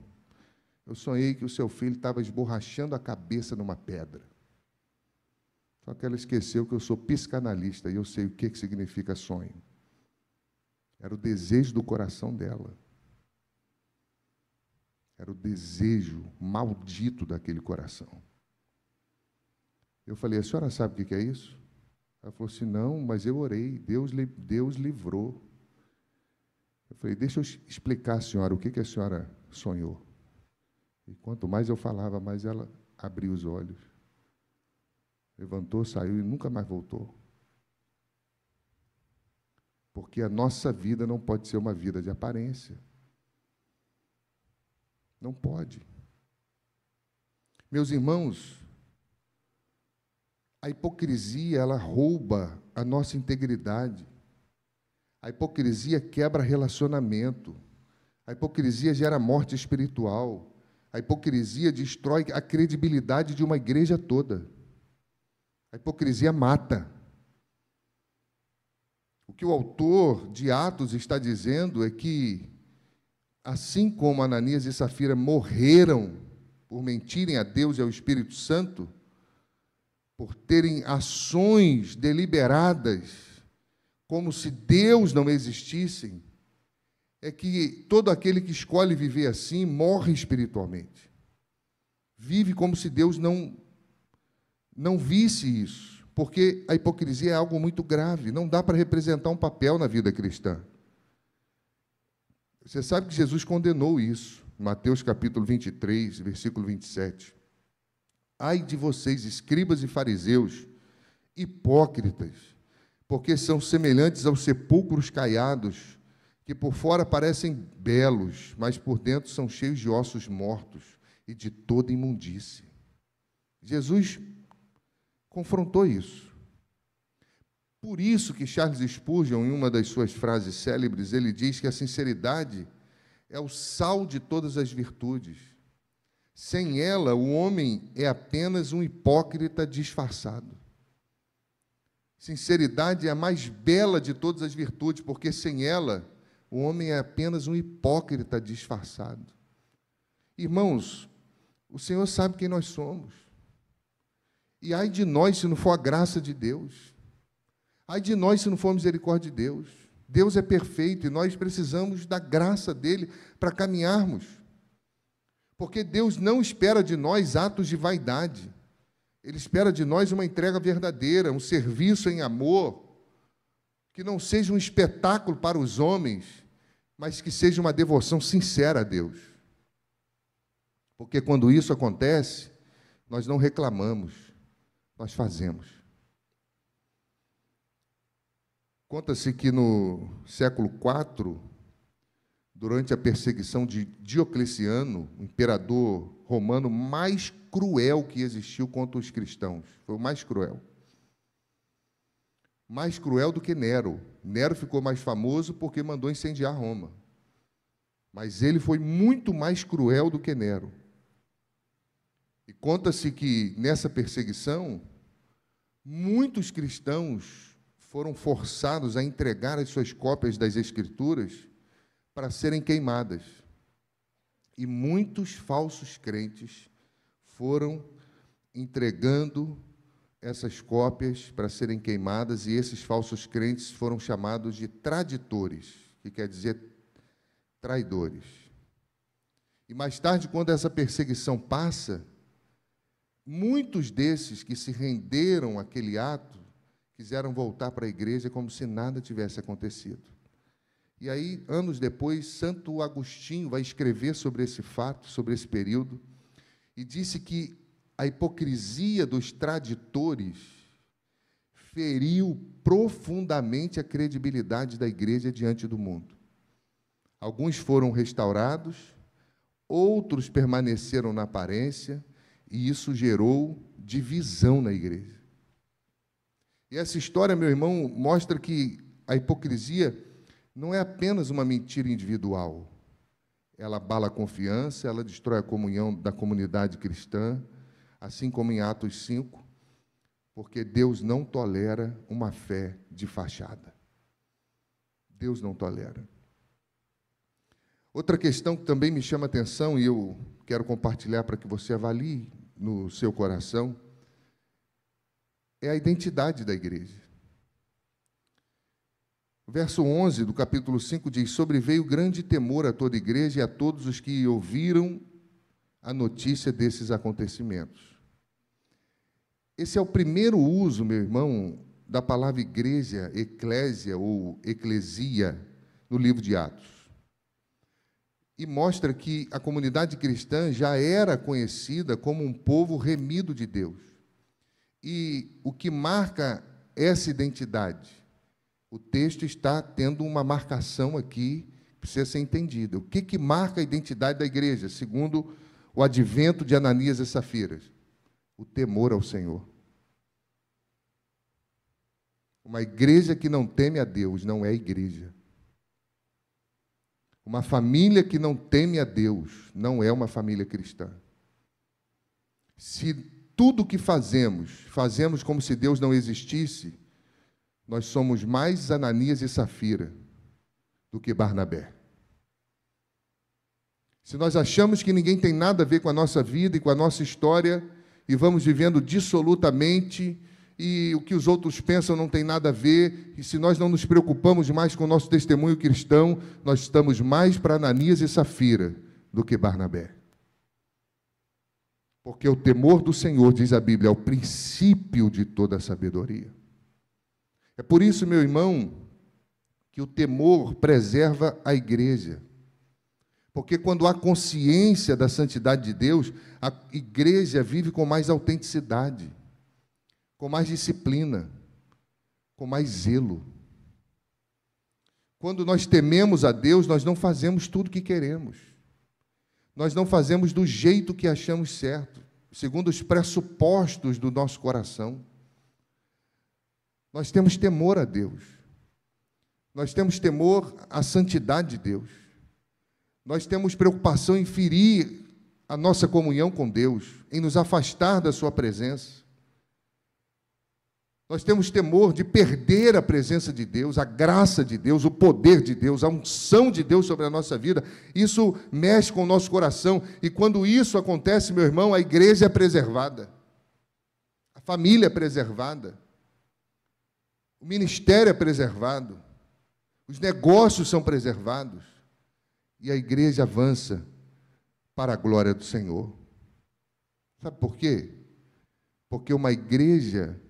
Eu sonhei que o seu filho estava esborrachando a cabeça numa pedra. Só que ela esqueceu que eu sou psicanalista e eu sei o que significa sonho. Era o desejo do coração dela. Era o desejo maldito daquele coração. Eu falei, a senhora sabe o que é isso? Ela falou assim, não, mas eu orei, Deus livrou. Eu falei, deixa eu explicar à senhora o que a senhora sonhou. E quanto mais eu falava, mais ela abriu os olhos. Levantou, saiu e nunca mais voltou. Porque a nossa vida não pode ser uma vida de aparência. Não pode. Meus irmãos, a hipocrisia, ela rouba a nossa integridade. A hipocrisia quebra relacionamento. A hipocrisia gera morte espiritual. A hipocrisia destrói a credibilidade de uma igreja toda. A hipocrisia mata. O que o autor de Atos está dizendo é que, assim como Ananias e Safira morreram por mentirem a Deus e ao Espírito Santo, por terem ações deliberadas, como se Deus não existisse, é que todo aquele que escolhe viver assim morre espiritualmente. Vive como se Deus não visse isso, porque a hipocrisia é algo muito grave, não dá para representar um papel na vida cristã. Você sabe que Jesus condenou isso, em Mateus capítulo 23, versículo 27. Ai de vocês, escribas e fariseus, hipócritas, porque são semelhantes aos sepulcros caiados, que por fora parecem belos, mas por dentro são cheios de ossos mortos e de toda imundície. Jesus confrontou isso. Por isso que Charles Spurgeon, em uma das suas frases célebres, ele diz que a sinceridade é o sal de todas as virtudes. Sem ela, o homem é apenas um hipócrita disfarçado. Sinceridade é a mais bela de todas as virtudes, porque sem ela, o homem é apenas um hipócrita disfarçado. Irmãos, o Senhor sabe quem nós somos. E ai de nós se não for a graça de Deus. Ai de nós se não for a misericórdia de Deus. Deus é perfeito e nós precisamos da graça dele para caminharmos. Porque Deus não espera de nós atos de vaidade. Ele espera de nós uma entrega verdadeira, um serviço em amor, que não seja um espetáculo para os homens, mas que seja uma devoção sincera a Deus. Porque quando isso acontece, nós não reclamamos, nós fazemos. Conta-se que no século IV, durante a perseguição de Diocleciano, o imperador romano mais cruel que existiu contra os cristãos, foi o mais cruel. Mais cruel do que Nero. Nero ficou mais famoso porque mandou incendiar Roma. Mas ele foi muito mais cruel do que Nero. E conta-se que, nessa perseguição, muitos cristãos foram forçados a entregar as suas cópias das Escrituras para serem queimadas. E muitos falsos crentes foram entregando essas cópias para serem queimadas, e esses falsos crentes foram chamados de traditores, que quer dizer traidores. E mais tarde, quando essa perseguição passa, muitos desses que se renderam àquele ato quiseram voltar para a igreja como se nada tivesse acontecido. E aí, anos depois, Santo Agostinho vai escrever sobre esse fato, sobre esse período, e disse que a hipocrisia dos traditores feriu profundamente a credibilidade da igreja diante do mundo. Alguns foram restaurados, outros permaneceram na aparência, e isso gerou divisão na igreja. E essa história, meu irmão, mostra que a hipocrisia não é apenas uma mentira individual. Ela abala a confiança, ela destrói a comunhão da comunidade cristã, assim como em Atos 5, porque Deus não tolera uma fé de fachada. Deus não tolera. Outra questão que também me chama a atenção, e eu quero compartilhar para que você avalie no seu coração, é a identidade da igreja. O verso 11 do capítulo 5 diz: sobreveio grande temor a toda a igreja e a todos os que ouviram a notícia desses acontecimentos. Esse é o primeiro uso, meu irmão, da palavra igreja, eclésia ou eclesia, no livro de Atos. E mostra que a comunidade cristã já era conhecida como um povo remido de Deus. E o que marca essa identidade? O texto está tendo uma marcação aqui, que precisa ser entendida. O que marca a identidade da igreja, segundo o advento de Ananias e Safiras? O temor ao Senhor. Uma igreja que não teme a Deus não é igreja. Uma família que não teme a Deus não é uma família cristã. Se tudo o que fazemos como se Deus não existisse, nós somos mais Ananias e Safira do que Barnabé. Se nós achamos que ninguém tem nada a ver com a nossa vida e com a nossa história, e vamos vivendo dissolutamente, e o que os outros pensam não tem nada a ver, e se nós não nos preocupamos mais com o nosso testemunho cristão, nós estamos mais para Ananias e Safira do que Barnabé. Porque o temor do Senhor, diz a Bíblia, é o princípio de toda a sabedoria. É por isso, meu irmão, que o temor preserva a igreja. Porque quando há consciência da santidade de Deus, a igreja vive com mais autenticidade, com mais disciplina, com mais zelo. Quando nós tememos a Deus, nós não fazemos tudo o que queremos. Nós não fazemos do jeito que achamos certo, segundo os pressupostos do nosso coração. Nós temos temor a Deus. Nós temos temor à santidade de Deus. Nós temos preocupação em ferir a nossa comunhão com Deus, em nos afastar da sua presença. Nós temos temor de perder a presença de Deus, a graça de Deus, o poder de Deus, a unção de Deus sobre a nossa vida. Isso mexe com o nosso coração. E quando isso acontece, meu irmão, a igreja é preservada. A família é preservada. O ministério é preservado. Os negócios são preservados. E a igreja avança para a glória do Senhor. Sabe por quê? Porque uma igreja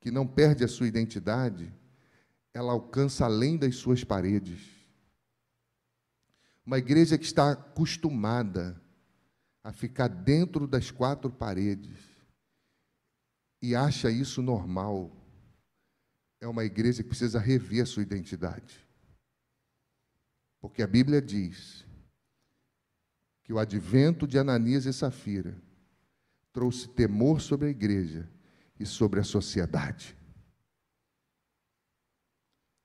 que não perde a sua identidade, ela alcança além das suas paredes. Uma igreja que está acostumada a ficar dentro das quatro paredes e acha isso normal, é uma igreja que precisa rever a sua identidade. Porque a Bíblia diz que o advento de Ananias e Safira trouxe temor sobre a igreja e sobre a sociedade.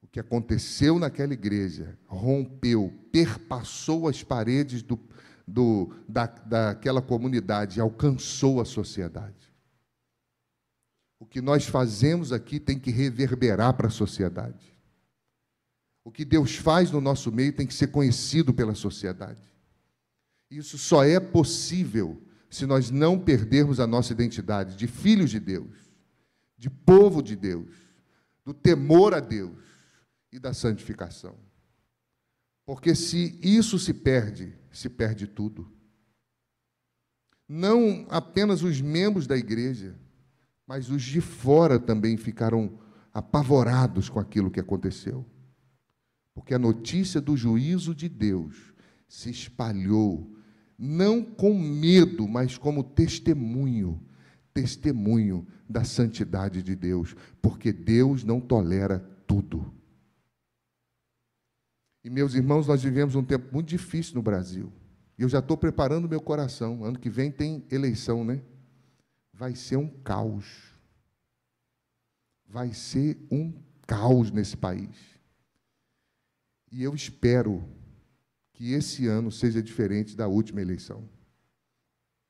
O que aconteceu naquela igreja rompeu, perpassou as paredes daquela comunidade e alcançou a sociedade. O que nós fazemos aqui tem que reverberar para a sociedade. O que Deus faz no nosso meio tem que ser conhecido pela sociedade. Isso só é possível se nós não perdermos a nossa identidade de filhos de Deus, de povo de Deus, do temor a Deus e da santificação. Porque se isso se perde tudo. Não apenas os membros da igreja, mas os de fora também ficaram apavorados com aquilo que aconteceu. Porque a notícia do juízo de Deus se espalhou, não com medo, mas como testemunho da santidade de Deus, porque Deus não tolera tudo. E, meus irmãos, nós vivemos um tempo muito difícil no Brasil. E eu já estou preparando meu coração. Ano que vem tem eleição, né? Vai ser um caos. Vai ser um caos nesse país. E eu espero que esse ano seja diferente da última eleição,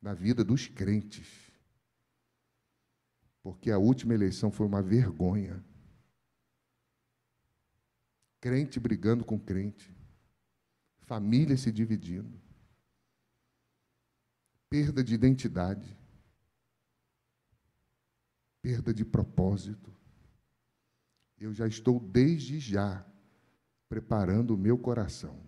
na vida dos crentes. Porque a última eleição foi uma vergonha. Crente brigando com crente, família se dividindo, perda de identidade, perda de propósito. Eu já estou desde já preparando o meu coração.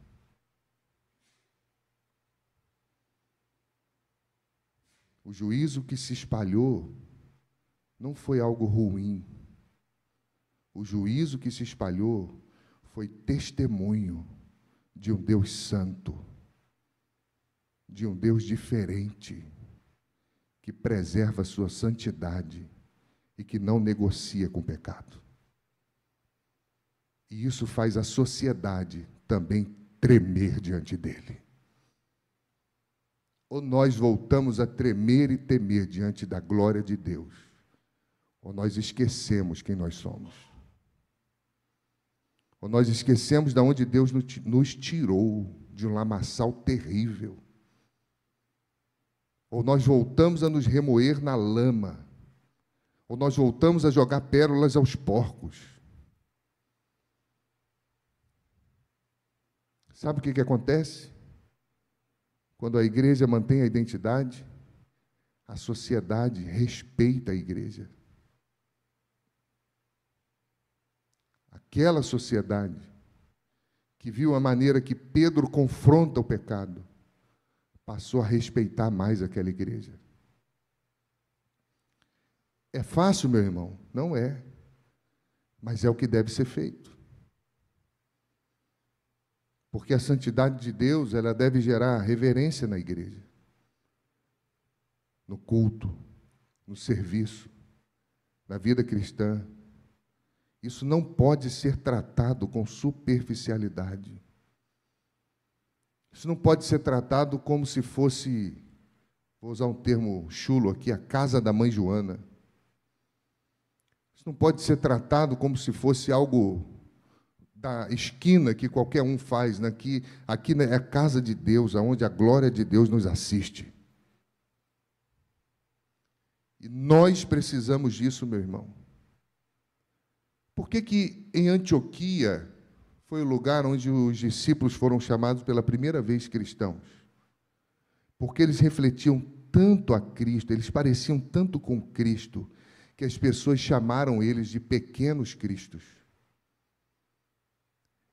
O juízo que se espalhou não foi algo ruim. O juízo que se espalhou foi testemunho de um Deus santo, de um Deus diferente, que preserva a sua santidade e que não negocia com o pecado. E isso faz a sociedade também tremer diante dele. Ou nós voltamos a tremer e temer diante da glória de Deus, ou nós esquecemos quem nós somos. Ou nós esquecemos de onde Deus nos tirou, de um lamaçal terrível. Ou nós voltamos a nos remoer na lama. Ou nós voltamos a jogar pérolas aos porcos. Sabe o que acontece? Quando a igreja mantém a identidade, a sociedade respeita a igreja. Aquela sociedade que viu a maneira que Pedro confronta o pecado, passou a respeitar mais aquela igreja. É fácil, meu irmão? Não é. Mas é o que deve ser feito. Porque a santidade de Deus, ela deve gerar reverência na igreja, no culto, no serviço, na vida cristã. Isso não pode ser tratado com superficialidade. Isso não pode ser tratado como se fosse, vou usar um termo chulo aqui, a casa da mãe Joana. Isso não pode ser tratado como se fosse algo da esquina que qualquer um faz, né? Aqui é a casa de Deus, onde a glória de Deus nos assiste. E nós precisamos disso, meu irmão. Por que que em Antioquia foi o lugar onde os discípulos foram chamados pela primeira vez cristãos? Porque eles refletiam tanto a Cristo, eles pareciam tanto com Cristo, que as pessoas chamaram eles de pequenos cristos.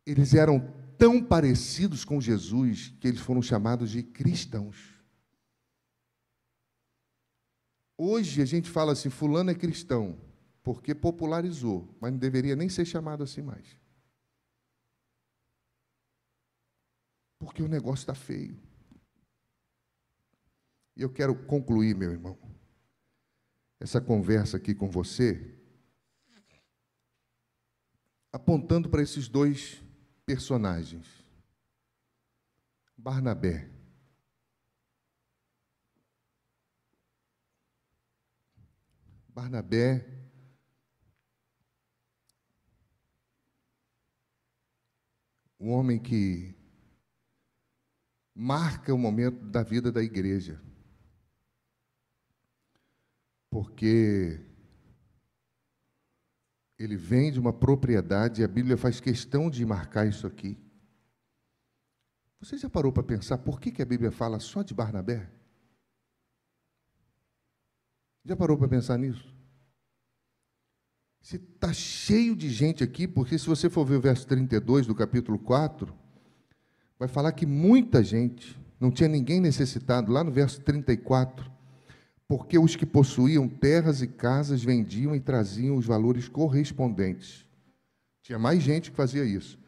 Eles eram tão parecidos com Jesus que eles foram chamados de cristãos. Hoje a gente fala assim, fulano é cristão, porque popularizou, mas não deveria nem ser chamado assim mais. Porque o negócio está feio. E eu quero concluir, meu irmão, essa conversa aqui com você, apontando para esses dois personagens. Barnabé. Barnabé um homem que marca o momento da vida da igreja. Porque ele vem de uma propriedade, e a Bíblia faz questão de marcar isso aqui. Você já parou para pensar por que a Bíblia fala só de Barnabé? Já parou para pensar nisso? Se está cheio de gente aqui, porque se você for ver o verso 32 do capítulo 4, vai falar que muita gente, não tinha ninguém necessitado, lá no verso 34, porque os que possuíam terras e casas vendiam e traziam os valores correspondentes. Tinha mais gente que fazia isso.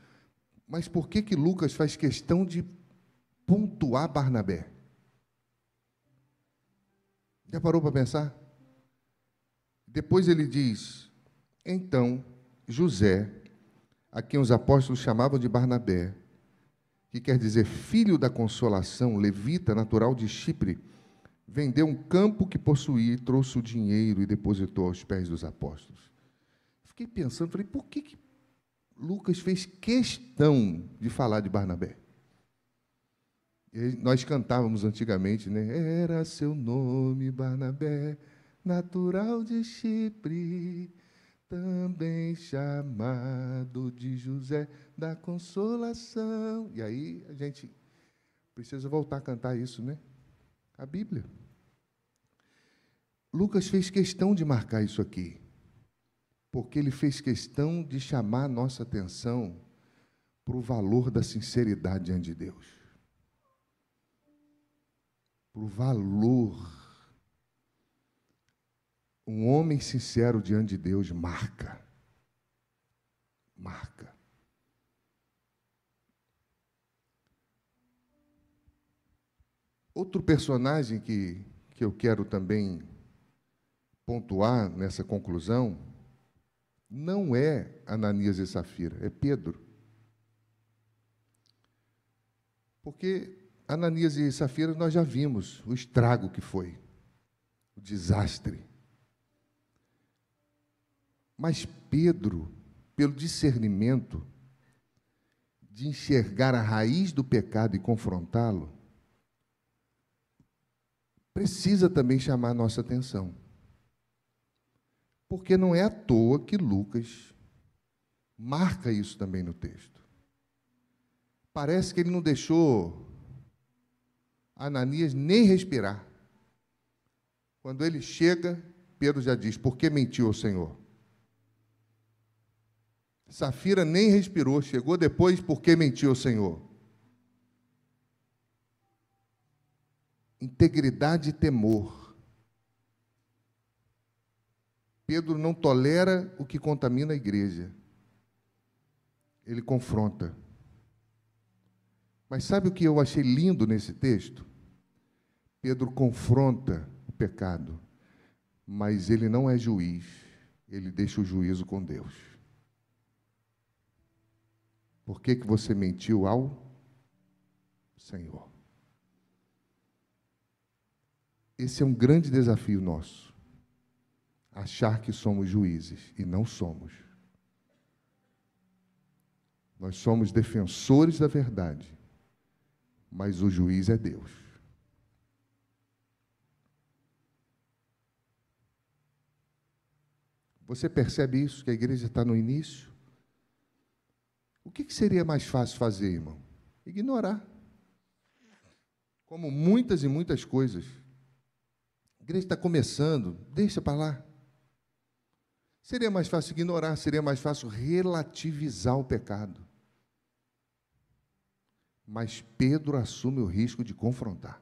Mas por que Lucas faz questão de pontuar Barnabé? Já parou para pensar? Depois ele diz, então, José, a quem os apóstolos chamavam de Barnabé, que quer dizer filho da consolação, levita, natural de Chipre, vendeu um campo que possuía e trouxe o dinheiro e depositou aos pés dos apóstolos. Fiquei pensando, falei, por que Lucas fez questão de falar de Barnabé? E nós cantávamos antigamente, né? Era seu nome, Barnabé, natural de Chipre, também chamado de José da Consolação. E aí a gente precisa voltar a cantar isso, né? A Bíblia. Lucas fez questão de marcar isso aqui, porque ele fez questão de chamar a nossa atenção para o valor da sinceridade diante de Deus. Para o valor. Um homem sincero diante de Deus marca. Marca. Outro personagem que eu quero também pontuar nessa conclusão, não é Ananias e Safira, é Pedro. Porque Ananias e Safira nós já vimos o estrago que foi, o desastre. Mas Pedro, pelo discernimento de enxergar a raiz do pecado e confrontá-lo, precisa também chamar a nossa atenção. Porque não é à toa que Lucas marca isso também no texto. Parece que ele não deixou Ananias nem respirar. Quando ele chega, Pedro já diz, por que mentiu ao Senhor? Safira nem respirou, chegou depois, por que mentiu ao Senhor? Integridade e temor. Pedro não tolera o que contamina a igreja. Ele confronta. Mas sabe o que eu achei lindo nesse texto? Pedro confronta o pecado, mas ele não é juiz, ele deixa o juízo com Deus. Por que você mentiu ao Senhor? Esse é um grande desafio nosso. Achar que somos juízes, e não somos. Nós somos defensores da verdade, mas o juiz é Deus. Você percebe isso, que a igreja está no início? O que seria mais fácil fazer, irmão? Ignorar. Como muitas e muitas coisas. A igreja está começando, deixa para lá. Seria mais fácil ignorar, seria mais fácil relativizar o pecado. Mas Pedro assume o risco de confrontar.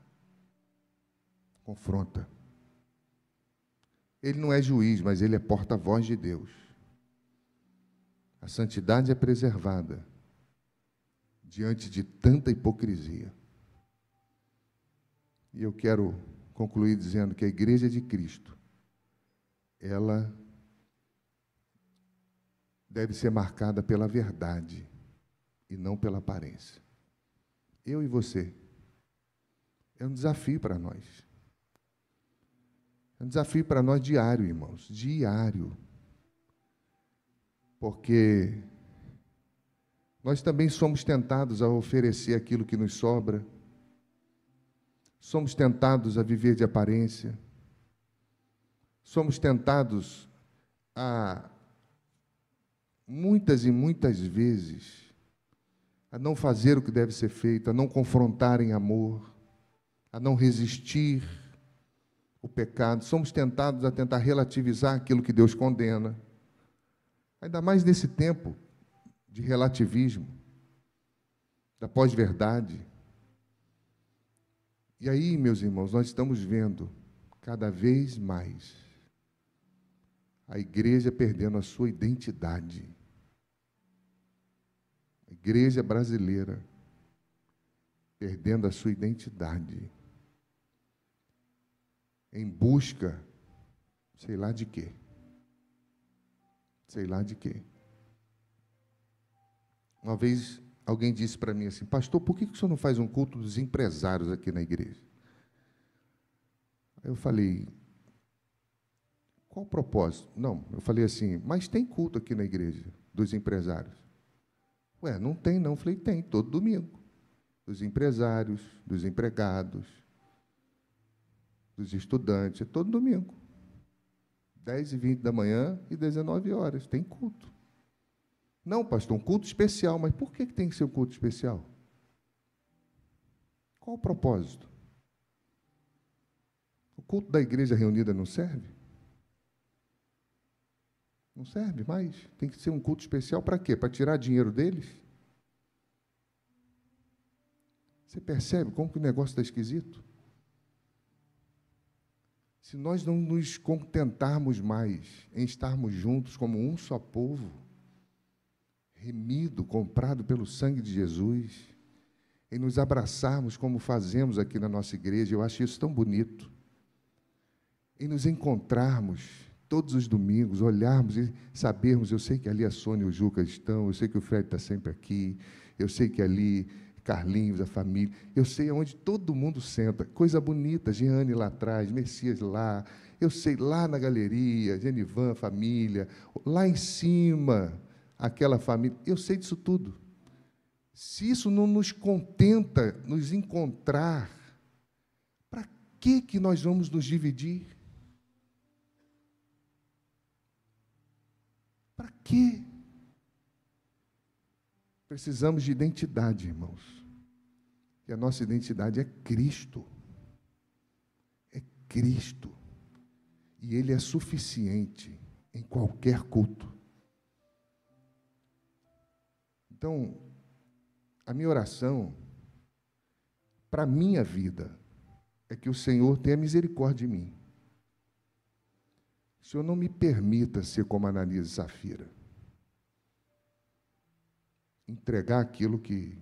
Confronta. Ele não é juiz, mas ele é porta-voz de Deus. A santidade é preservada diante de tanta hipocrisia. E eu quero concluir dizendo que a igreja de Cristo, ela deve ser marcada pela verdade e não pela aparência. Eu e você. É um desafio para nós. É um desafio para nós diário, irmãos, diário. Porque nós também somos tentados a oferecer aquilo que nos sobra. Somos tentados a viver de aparência. Somos tentados a, muitas e muitas vezes, a não fazer o que deve ser feito, a não confrontar em amor, a não resistir o pecado. Somos tentados a tentar relativizar aquilo que Deus condena. Ainda mais nesse tempo de relativismo, da pós-verdade. E aí, meus irmãos, nós estamos vendo cada vez mais a igreja perdendo a sua identidade. A igreja brasileira perdendo a sua identidade. Em busca, sei lá de quê. Sei lá de quê. Uma vez alguém disse para mim assim: pastor, por que o senhor não faz um culto dos empresários aqui na igreja? Aí eu falei: qual o propósito? Não, eu falei assim: mas tem culto aqui na igreja dos empresários. Ué, não tem não. Eu falei: tem, todo domingo. Dos empresários, dos empregados, dos estudantes, é todo domingo. 10h20 da manhã e 19 horas, tem culto. Não, pastor, um culto especial, mas por que tem que ser um culto especial? Qual o propósito? O culto da igreja reunida não serve? Não serve mais? Tem que ser um culto especial para quê? Para tirar dinheiro deles? Você percebe como que o negócio está esquisito? Se nós não nos contentarmos mais em estarmos juntos como um só povo, remido, comprado pelo sangue de Jesus, em nos abraçarmos como fazemos aqui na nossa igreja, eu acho isso tão bonito, em nos encontrarmos todos os domingos, olharmos e sabermos, eu sei que ali a Sônia e o Juca estão, eu sei que o Fred está sempre aqui, eu sei que ali Carlinhos, a família, eu sei onde todo mundo senta, coisa bonita, Jeane lá atrás, Messias lá, eu sei lá na galeria, Genivan, família, lá em cima, aquela família, eu sei disso tudo. Se isso não nos contenta, nos encontrar, para que nós vamos nos dividir? Para quê? Precisamos de identidade, irmãos. E a nossa identidade é Cristo. É Cristo. E Ele é suficiente em qualquer culto. Então, a minha oração para a minha vida é que o Senhor tenha misericórdia de mim. O Senhor não me permita ser como Ananias e Safira. Entregar aquilo que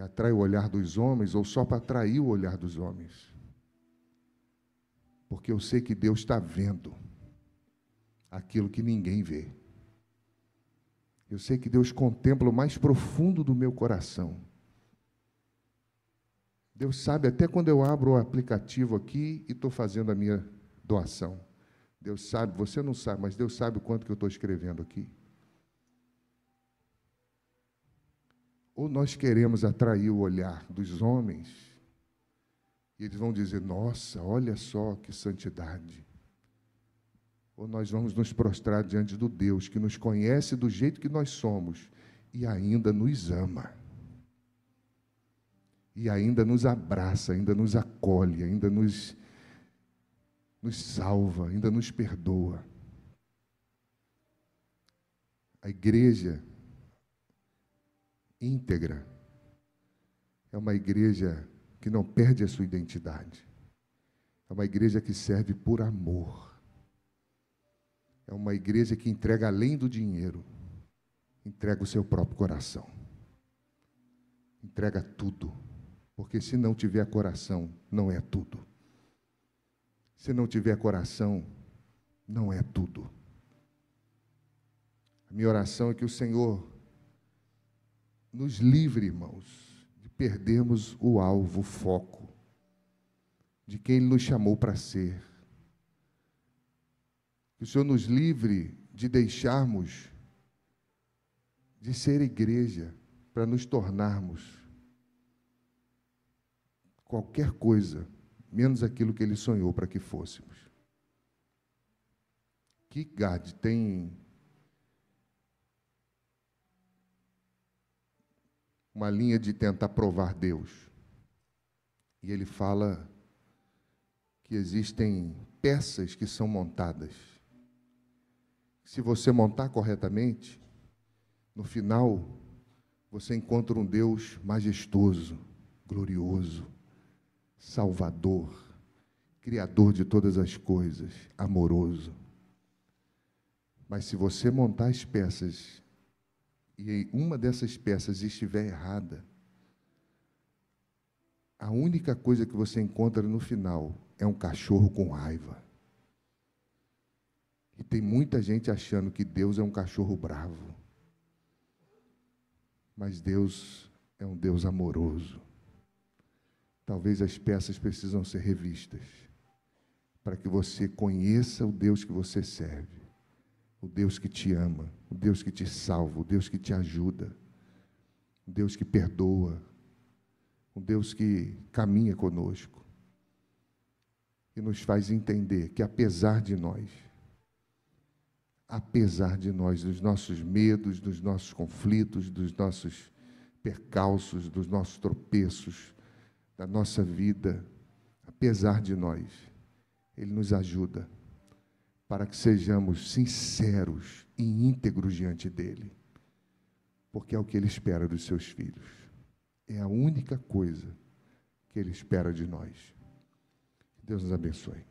atrai o olhar dos homens, ou só para atrair o olhar dos homens. Porque eu sei que Deus está vendo aquilo que ninguém vê. Eu sei que Deus contempla o mais profundo do meu coração. Deus sabe até quando eu abro o aplicativo aqui e estou fazendo a minha doação. Deus sabe, você não sabe, mas Deus sabe o quanto que eu estou escrevendo aqui. Ou nós queremos atrair o olhar dos homens, e eles vão dizer: nossa, olha só que santidade. ou nós vamos nos prostrar diante do Deus que nos conhece do jeito que nós somos e ainda nos ama. E ainda nos abraça, ainda nos acolhe, ainda nos salva, ainda nos perdoa. A igreja íntegra é uma igreja que não perde a sua identidade. É uma igreja que serve por amor. É uma igreja que entrega além do dinheiro, entrega o seu próprio coração. Entrega tudo. Porque se não tiver coração, não é tudo. Se não tiver coração, não é tudo. A minha oração é que o Senhor nos livre, irmãos, de perdermos o alvo, o foco, de quem Ele nos chamou para ser. Que o Senhor nos livre de deixarmos de ser igreja para nos tornarmos qualquer coisa, menos aquilo que Ele sonhou para que fôssemos. Kierkegaard tem uma linha de tentar provar Deus. E ele fala que existem peças que são montadas. Se você montar corretamente, no final, você encontra um Deus majestoso, glorioso, Salvador, Criador de todas as coisas, amoroso. Mas se você montar as peças e uma dessas peças estiver errada, a única coisa que você encontra no final é um cachorro com raiva. E tem muita gente achando que Deus é um cachorro bravo. Mas Deus é um Deus amoroso. Talvez as peças precisam ser revistas, para que você conheça o Deus que você serve, o Deus que te ama, o Deus que te salva, o Deus que te ajuda, o Deus que perdoa, o Deus que caminha conosco e nos faz entender que apesar de nós, dos nossos medos, dos nossos conflitos, dos nossos percalços, dos nossos tropeços, da nossa vida, apesar de nós, Ele nos ajuda para que sejamos sinceros e íntegros diante dEle, porque é o que Ele espera dos seus filhos. É a única coisa que Ele espera de nós. Que Deus nos abençoe.